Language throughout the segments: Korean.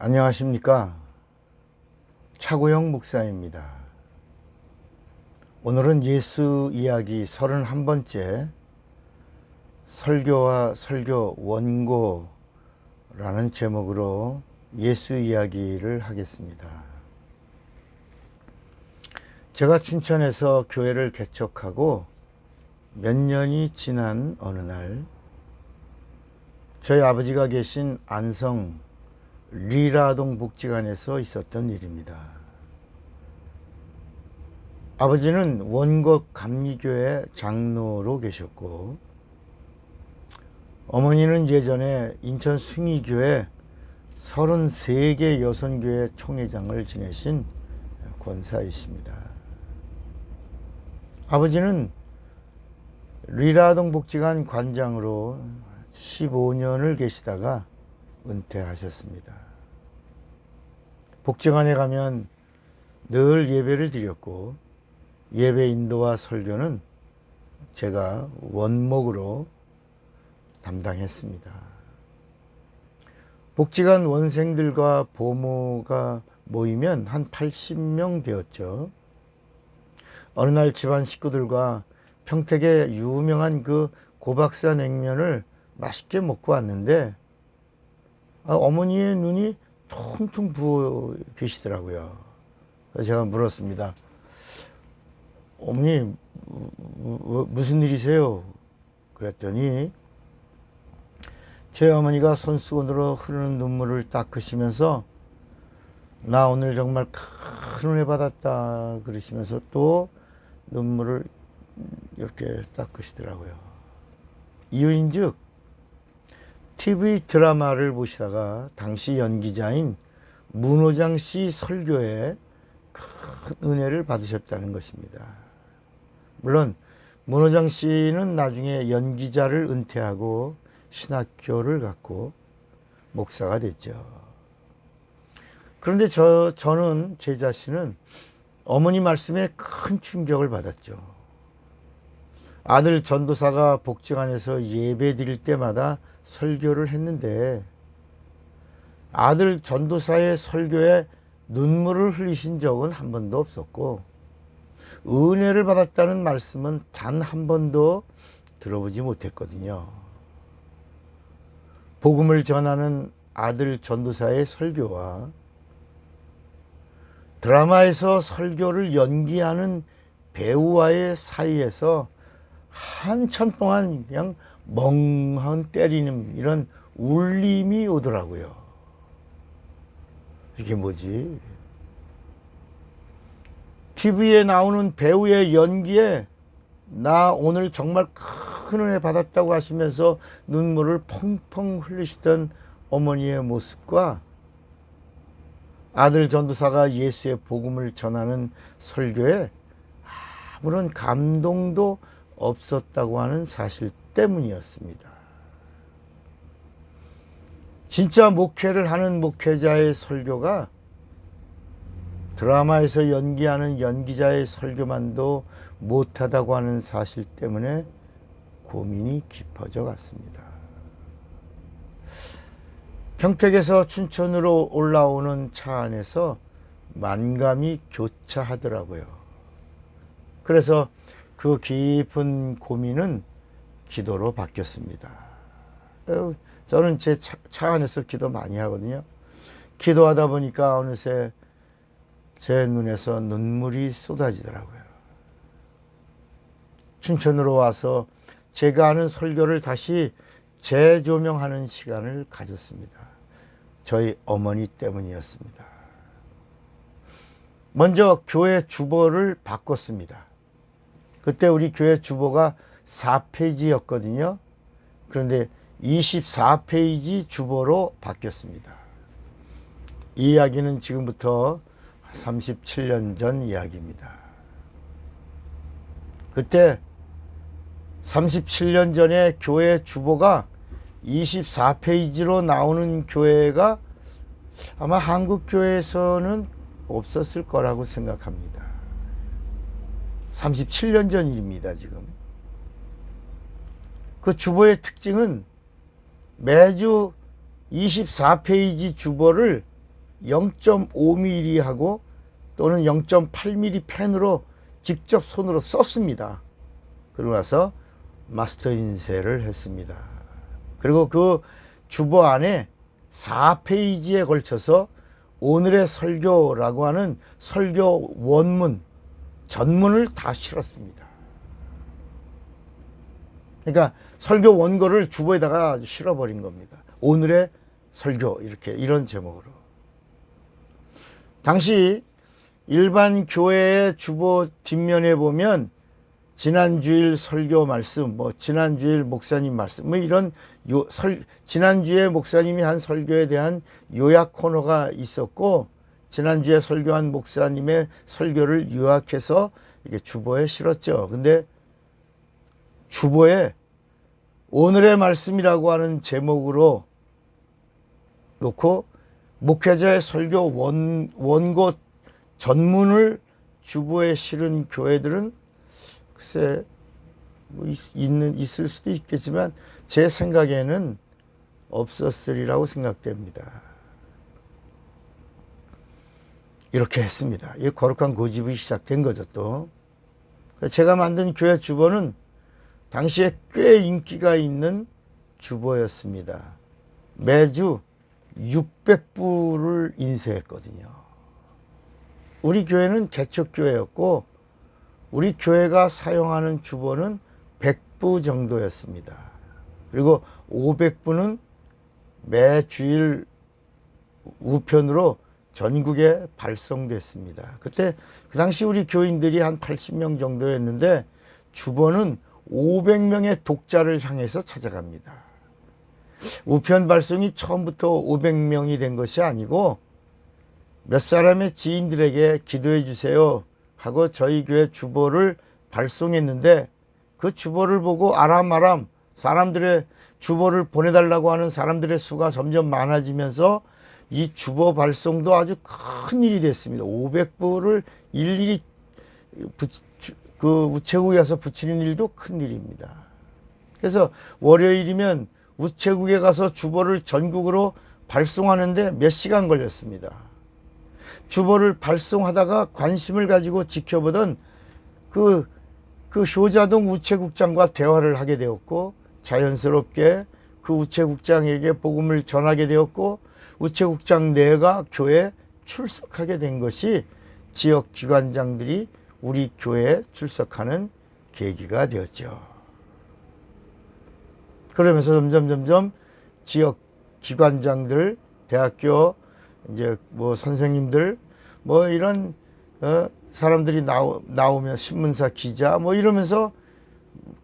안녕하십니까. 차고영 목사입니다. 오늘은 예수 이야기 31번째 설교와 설교 원고라는 제목으로 예수 이야기를 하겠습니다. 제가 춘천에서 교회를 개척하고 몇 년이 지난 어느 날 저희 아버지가 계신 안성 리라동 복지관에서 있었던 일입니다. 아버지는 원곡 감리교회 장로로 계셨고 어머니는 예전에 인천 숭의교회 33개 여선교회 총회장을 지내신 권사이십니다. 아버지는 리라동 복지관 관장으로 15년을 계시다가 은퇴하셨습니다. 복지관에 가면 늘 예배를 드렸고 예배 인도와 설교는 제가 원목으로 담당했습니다. 복지관 원생들과 보모가 모이면 한 80명 되었죠. 어느 날 집안 식구들과 평택의 유명한 그 고박사 냉면을 맛있게 먹고 왔는데 어머니의 눈이 퉁퉁 부어 계시더라고요. 그래서 제가 물었습니다. 어머니 무슨 일이세요? 그랬더니 제 어머니가 손수건으로 흐르는 눈물을 닦으시면서 나 오늘 정말 큰 은혜 받았다 그러시면서 또 눈물을 이렇게 닦으시더라고요. 이유인즉 TV 드라마를 보시다가 당시 연기자인 문호장 씨 설교에 큰 은혜를 받으셨다는 것입니다. 물론 문호장 씨는 나중에 연기자를 은퇴하고 신학교를 갔고 목사가 됐죠. 그런데 저는 제 자신은 어머니 말씀에 큰 충격을 받았죠. 아들 전도사가 복지관에서 예배 드릴 때마다 설교를 했는데 아들 전도사의 설교에 눈물을 흘리신 적은 한 번도 없었고 은혜를 받았다는 말씀은 단 한 번도 들어보지 못했거든요. 복음을 전하는 아들 전도사의 설교와 드라마에서 설교를 연기하는 배우와의 사이에서 한참 동안 그냥 멍한 때리는 이런 울림이 오더라고요. 이게 뭐지? TV에 나오는 배우의 연기에 나 오늘 정말 큰 은혜 받았다고 하시면서 눈물을 펑펑 흘리시던 어머니의 모습과 아들 전도사가 예수의 복음을 전하는 설교에 아무런 감동도 없었다고 하는 사실 때문이었습니다. 진짜 목회를 하는 목회자의 설교가 드라마에서 연기하는 연기자의 설교만도 못하다고 하는 사실 때문에 고민이 깊어져 갔습니다. 평택에서 춘천으로 올라오는 차 안에서 만감이 교차하더라고요. 그래서 그 깊은 고민은 기도로 바뀌었습니다. 저는 제 차 안에서 기도 많이 하거든요. 기도하다 보니까 어느새 제 눈에서 눈물이 쏟아지더라고요. 춘천으로 와서 제가 하는 설교를 다시 재조명하는 시간을 가졌습니다. 저희 어머니 때문이었습니다. 먼저 교회 주보를 바꿨습니다. 그때 우리 교회 주보가 4페이지였거든요. 그런데 24페이지 주보로 바뀌었습니다. 이 이야기는 지금부터 37년 전 이야기입니다. 그때 37년 전에 교회 주보가 24페이지로 나오는 교회가 아마 한국 교회에서는 없었을 거라고 생각합니다. 37년 전 일입니다, 지금. 그 주보의 특징은 매주 24페이지 주보를 0.5mm하고 또는 0.8mm 펜으로 직접 손으로 썼습니다. 그러고 나서 마스터 인쇄를 했습니다. 그리고 그 주보 안에 4페이지에 걸쳐서 오늘의 설교라고 하는 설교 원문, 전문을 다 실었습니다. 그러니까 설교 원고를 주보에다가 실어버린 겁니다. 오늘의 설교, 이렇게, 이런 제목으로. 당시 일반 교회의 주보 뒷면에 보면 지난주일 설교 말씀, 지난주일 목사님 말씀, 이런 지난주에 목사님이 한 설교에 대한 요약 코너가 있었고, 지난주에 설교한 목사님의 설교를 요약해서 이게 주보에 실었죠. 근데 주보에 오늘의 말씀이라고 하는 제목으로 놓고 목회자의 설교 원고 전문을 주보에 실은 교회들은 글쎄 있을 수도 있겠지만 제 생각에는 없었으리라고 생각됩니다. 이렇게 했습니다. 이 거룩한 고집이 시작된 거죠. 또 제가 만든 교회 주보는 당시에 꽤 인기가 있는 주보였습니다. 매주 600부를 인쇄했거든요. 우리 교회는 개척교회였고 우리 교회가 사용하는 주보는 100부 정도였습니다. 그리고 500부는 매 주일 우편으로 전국에 발송됐습니다. 그때 그 당시 우리 교인들이 한 80명 정도였는데 주보는 500명의 독자를 향해서 찾아갑니다. 우편 발송이 처음부터 500명이 된 것이 아니고 몇 사람의 지인들에게 기도해 주세요 하고 저희 교회 주보를 발송했는데 그 주보를 보고 아람아람 사람들의 주보를 보내달라고 하는 사람들의 수가 점점 많아지면서 이 주보 발송도 아주 큰 일이 됐습니다. 500부를 일일이 그 우체국에 가서 붙이는 일도 큰 일입니다. 그래서 월요일이면 우체국에 가서 주보를 전국으로 발송하는데 몇 시간 걸렸습니다. 주보를 발송하다가 관심을 가지고 지켜보던 그 효자동 우체국장과 대화를 하게 되었고 자연스럽게 그 우체국장에게 복음을 전하게 되었고 우체국장 내가 교회에 출석하게 된 것이 지역 기관장들이 우리 교회에 출석하는 계기가 되었죠. 그러면서 점점 지역 기관장들, 대학교 이제 선생님들 이런 사람들이 나오면 신문사 기자 이러면서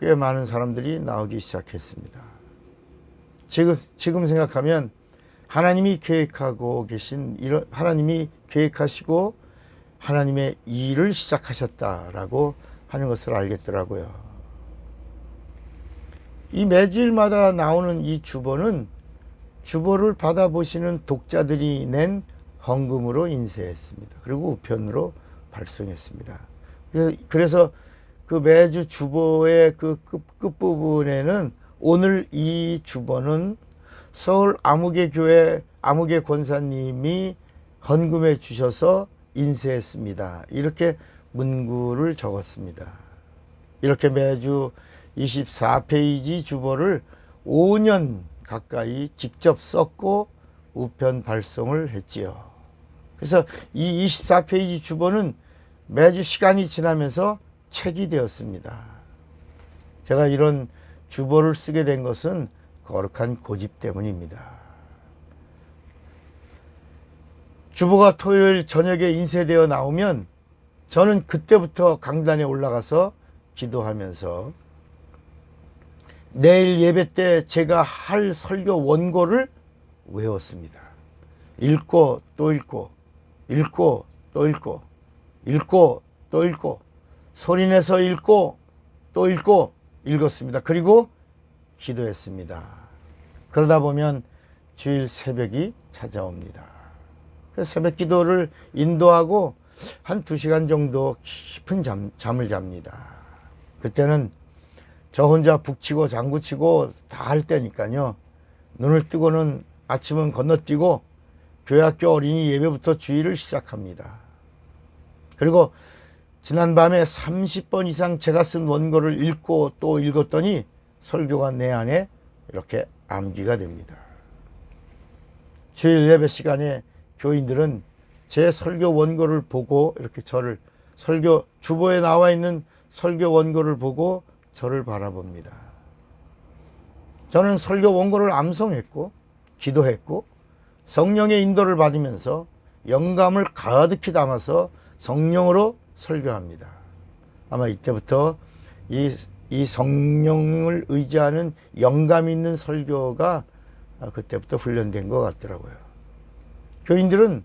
꽤 많은 사람들이 나오기 시작했습니다. 지금 생각하면 하나님이 계획하고 계신 하나님이 계획하시고 하나님의 일을 시작하셨다라고 하는 것을 알겠더라고요. 이 매주일마다 나오는 이 주보는 주보를 받아보시는 독자들이 낸 헌금으로 인쇄했습니다. 그리고 우편으로 발송했습니다. 그래서 그 매주 주보의 그 끝부분에는 오늘 이 주보는 서울 아무개 교회 아무개 권사님이 헌금해 주셔서 인쇄했습니다. 이렇게 문구를 적었습니다. 이렇게 매주 24페이지 주보를 5년 가까이 직접 썼고 우편 발송을 했지요. 그래서 이 24페이지 주보는 매주 시간이 지나면서 책이 되었습니다. 제가 이런 주보를 쓰게 된 것은 거룩한 고집 때문입니다. 주보가 토요일 저녁에 인쇄되어 나오면 저는 그때부터 강단에 올라가서 기도하면서 내일 예배 때 제가 할 설교 원고를 외웠습니다. 읽고 또 읽고 읽고 또 읽고 읽고 또 읽고 소리내서 읽고 또 읽고 읽었습니다. 그리고 기도했습니다. 그러다 보면 주일 새벽이 찾아옵니다. 그래서 새벽 기도를 인도하고 한 2시간 정도 깊은 잠을 잡니다. 그때는 저 혼자 북치고 장구치고 다 할 때니까요. 눈을 뜨고는 아침은 건너뛰고 교회학교 어린이 예배부터 주일을 시작합니다. 그리고 지난밤에 30번 이상 제가 쓴 원고를 읽고 또 읽었더니 설교가 내 안에 이렇게 암기가 됩니다. 주일 예배 시간에 교인들은 제 설교 원고를 보고 이렇게 저를 설교 주보에 나와 있는 설교 원고를 보고 저를 바라봅니다. 저는 설교 원고를 암송했고 기도했고 성령의 인도를 받으면서 영감을 가득히 담아서 성령으로 설교합니다. 아마 이때부터 이 성령을 의지하는 영감 있는 설교가 그때부터 훈련된 것 같더라고요. 교인들은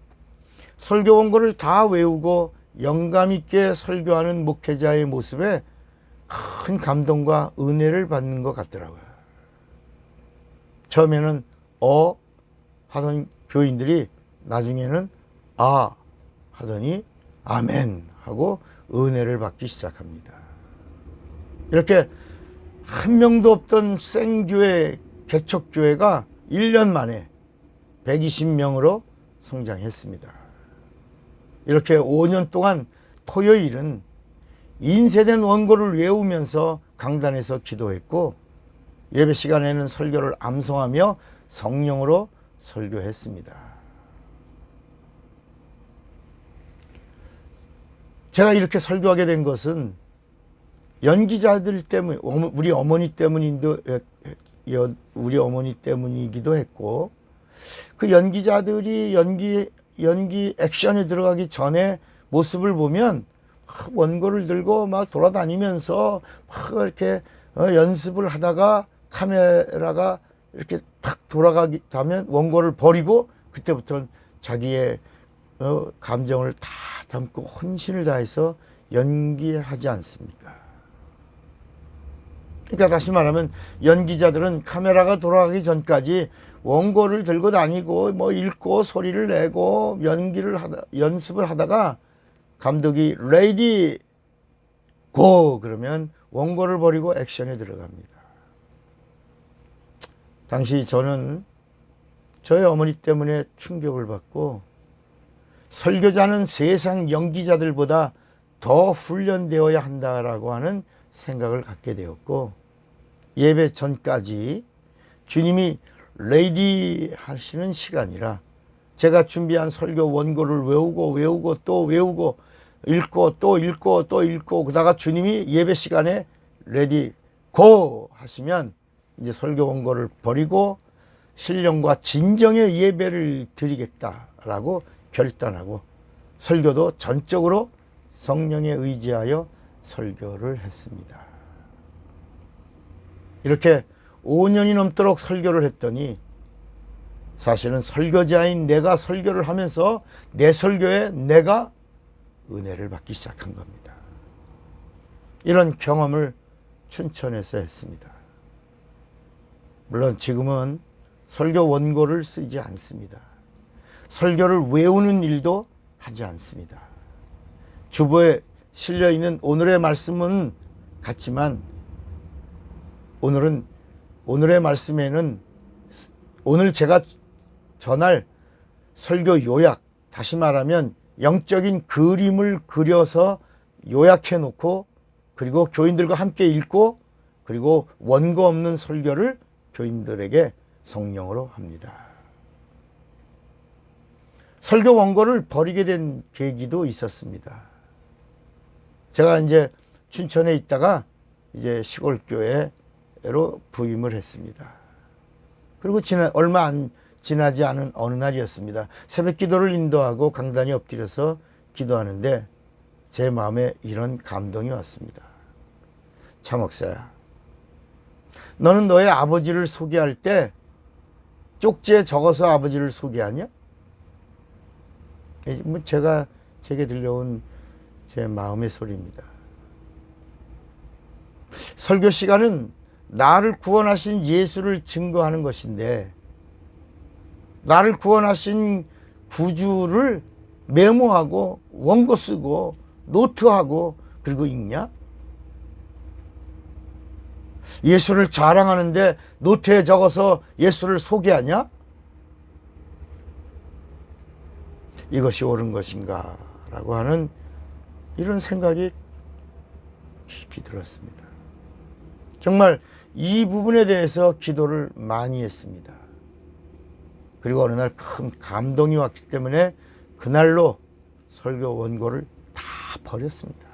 설교 원고를 다 외우고 영감 있게 설교하는 목회자의 모습에 큰 감동과 은혜를 받는 것 같더라고요. 처음에는 하던 교인들이 나중에는 하더니 아멘 하고 은혜를 받기 시작합니다. 이렇게 한 명도 없던 생교회 개척교회가 1년 만에 120명으로 성장했습니다. 이렇게 5년 동안 토요일은 인쇄된 원고를 외우면서 강단에서 기도했고 예배 시간에는 설교를 암송하며 성령으로 설교했습니다. 제가 이렇게 설교하게 된 것은 연기자들 때문, 우리 어머니 때문이기도 했고, 그 연기자들이 연기 액션에 들어가기 전에 모습을 보면 원고를 들고 막 돌아다니면서 막 이렇게 연습을 하다가 카메라가 이렇게 탁 돌아가면 원고를 버리고 그때부터는 자기의 감정을 다 담고 혼신을 다해서 연기하지 않습니까? 그러니까 다시 말하면 연기자들은 카메라가 돌아가기 전까지 원고를 들고 다니고 뭐 읽고 소리를 내고 연습을 하다가 감독이 레이디 고 그러면 원고를 버리고 액션에 들어갑니다. 당시 저는 저희 어머니 때문에 충격을 받고 설교자는 세상 연기자들보다 더 훈련되어야 한다라고 하는 생각을 갖게 되었고 예배 전까지 주님이 레이디 하시는 시간이라 제가 준비한 설교 원고를 외우고 또 외우고 읽고 또 읽고 또 읽고 그러다가 주님이 예배 시간에 레디 고 하시면 이제 설교 원고를 버리고 신령과 진정의 예배를 드리겠다라고 결단하고 설교도 전적으로 성령에 의지하여 설교를 했습니다. 이렇게 5년이 넘도록 설교를 했더니 사실은 설교자인 내가 설교를 하면서 내 설교에 내가 은혜를 받기 시작한 겁니다. 이런 경험을 춘천에서 했습니다. 물론 지금은 설교 원고를 쓰지 않습니다. 설교를 외우는 일도 하지 않습니다. 주보에 실려있는 오늘의 말씀은 같지만 오늘의 말씀에는 오늘 제가 전할 설교 요약, 다시 말하면 영적인 그림을 그려서 요약해 놓고 그리고 교인들과 함께 읽고 그리고 원고 없는 설교를 교인들에게 성령으로 합니다. 설교 원고를 버리게 된 계기도 있었습니다. 제가 이제 춘천에 있다가 이제 시골 교회로 부임을 했습니다. 그리고 얼마 안 지나지 않은 어느 날이었습니다. 새벽 기도를 인도하고 강단에 엎드려서 기도하는데 제 마음에 이런 감동이 왔습니다. 차 목사야, 너는 너의 아버지를 소개할 때 쪽지에 적어서 아버지를 소개하냐? 뭐 제게 들려온 제 마음의 소리입니다. 설교 시간은 나를 구원하신 예수를 증거하는 것인데 나를 구원하신 구주를 메모하고 원고 쓰고 노트하고 그리고 읽냐? 예수를 자랑하는데 노트에 적어서 예수를 소개하냐? 이것이 옳은 것인가 라고 하는 이런 생각이 깊이 들었습니다. 정말 이 부분에 대해서 기도를 많이 했습니다. 그리고 어느 날 큰 감동이 왔기 때문에 그날로 설교 원고를 다 버렸습니다.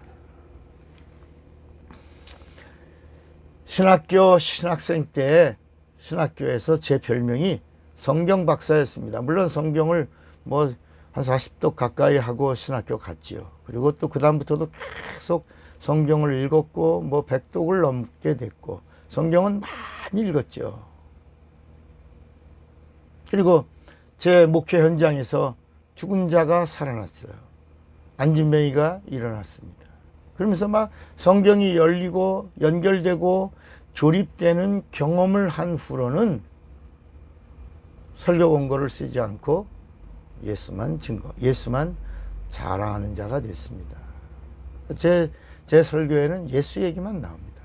신학생 때 신학교에서 제 별명이 성경 박사였습니다. 물론 성경을 뭐 한 40도 가까이 하고 신학교 갔지요. 그리고 또 그다음부터도 계속 성경을 읽었고 뭐 100독을 넘게 됐고 성경은 많이 읽었죠. 그리고 제 목회 현장에서 죽은 자가 살아났어요. 안진뱅이가 일어났습니다. 그러면서 막 성경이 열리고 연결되고 조립되는 경험을 한 후로는 설교 원고를 쓰지 않고 예수만 자랑하는 자가 됐습니다. 제 설교에는 예수 얘기만 나옵니다.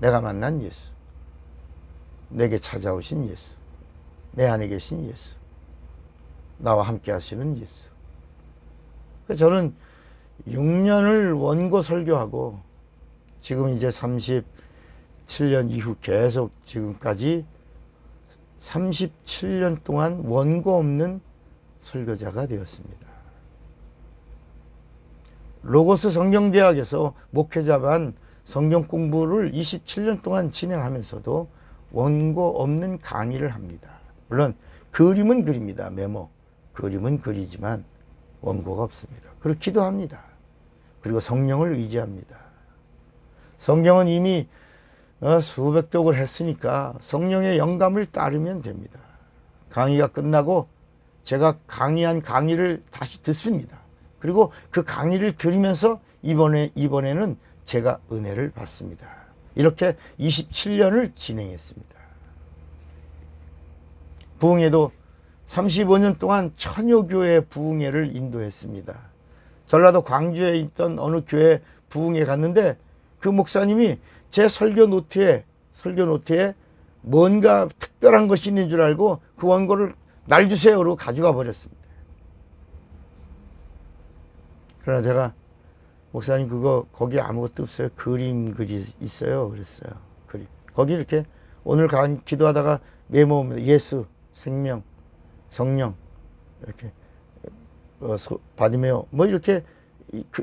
내가 만난 예수, 내게 찾아오신 예수, 내 안에 계신 예수, 나와 함께 하시는 예수. 저는 6년을 원고 설교하고 지금 이제 37년 이후 계속 지금까지 37년 동안 원고 없는 설교자가 되었습니다. 로고스 성경대학에서 목회자반 성경 공부를 27년 동안 진행하면서도 원고 없는 강의를 합니다. 물론 그림은 그립니다. 메모. 그림은 그리지만 원고가 없습니다. 그리고 기도합니다. 그리고 성령을 의지합니다. 성경은 이미 수백 독을 했으니까 성령의 영감을 따르면 됩니다. 강의가 끝나고 제가 강의한 강의를 다시 듣습니다. 그리고 그 강의를 들으면서 이번에는 제가 은혜를 받습니다. 이렇게 27년을 진행했습니다. 부흥회도 35년 동안 천여 교회 부흥회를 인도했습니다. 전라도 광주에 있던 어느 교회 부흥회 갔는데 그 목사님이 제 설교 노트에 뭔가 특별한 것이 있는 줄 알고 그 원고를 날 주세요로 가져가 버렸습니다. 그러나 제가 목사님 거기 아무것도 없어요. 그림 글이 있어요. 그랬어요. 그림. 거기 이렇게 오늘 기도하다가 메모입니다. 예수, 생명, 성령 이렇게 바디메오 뭐 이렇게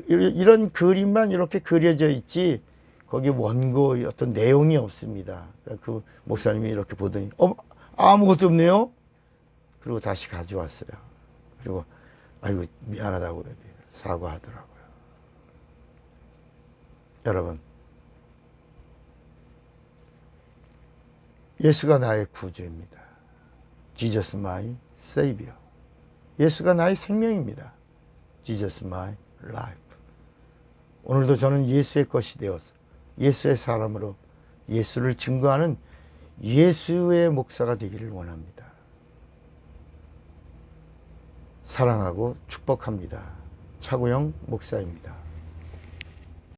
이런 그림만 이렇게 그려져 있지 거기 원고 어떤 내용이 없습니다. 그 목사님이 이렇게 보더니 아무것도 없네요. 그리고 다시 가져왔어요. 그리고 아이고 미안하다고 사과하더라고요. 여러분, 예수가 나의 구주입니다. Jesus my Savior. 예수가 나의 생명입니다. Jesus my life. 오늘도 저는 예수의 것이 되어서 예수의 사람으로 예수를 증거하는 예수의 목사가 되기를 원합니다. 사랑하고 축복합니다. 차구영 목사입니다.